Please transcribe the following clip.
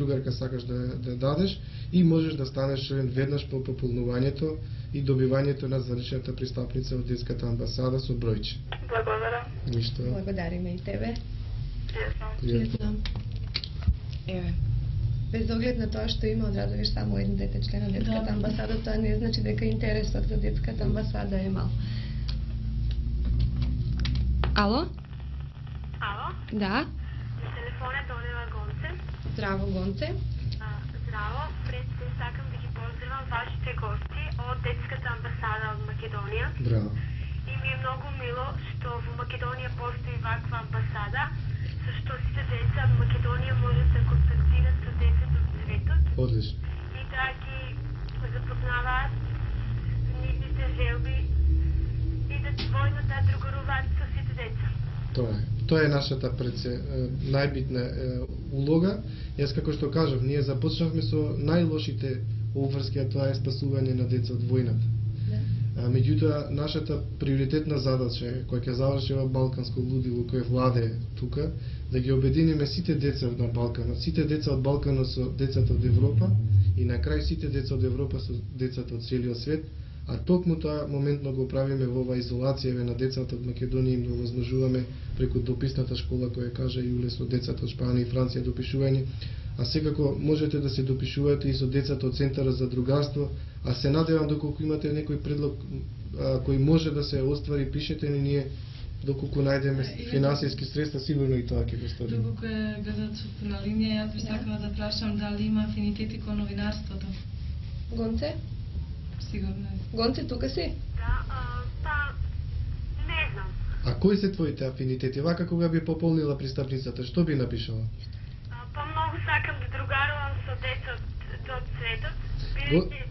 другарка сакаш да дадеш и можеш да станеш член веднаш по пополнувањето и добивањето на званичната пристапница од детската амбасада со бројче. Благодарам. Ништо. Благодариме и тебе. Пријатно. Еве. Без оглед на тоа што има одрадуваш само еден дете член на детската амбасада, тоа не значи дека интересот за детската амбасада е мал. Ало? Ало? Да? Телефонот одева Гонце. Здраво, Гонце. Здраво, пред се сакам да ги поздравам вашите гости од детската амбасада од Македонија. Браво. И ми е многу мило што во Македонија постои ваква амбасада, зашто сите деца од Македонија можат да контактират со децата од светот. Одлично. И да ги запознаваат нивните желби и да двојно да другаруваат со сите деца. Тоа е нашата најбитна улога. Јас како што кажав, ние започнавме со најлошите обврски, а тоа е спасување на деца од војната. Меѓутоа, нашата приоритетна задача која ќе заврши ова балканско лудило кое владее тука, да ги обединиме сите деца на Балканот, сите деца од Балканот со децата од Европа и на крај сите деца од Европа со децата од целиот свет, а токму тоа моментно го правиме во ова изолација на децата од Македонија, им го возможуваме преку дописната школа која кажа Јуле со децата од Шпанија и Франција допишување, а секако можете да се допишувате и со децата од Центарот за другарство, а се надевам доколку имате некој предлог кој може да се оствари, пишете ни ние, доколку најдеме финансиски средства, сигурно и тоа ќе го сториме. Доколку е гледачот на линија, јас би сакала да прашам дали има афинитети кон новинарството. Гонце? Сигурно е. Гонце, тука си? Да, не знам. А кои се твоите афинитети? Вака кога би пополнила пристапницата, што би напишала? Многу сакам да другарувам со деца од светот, бидејќи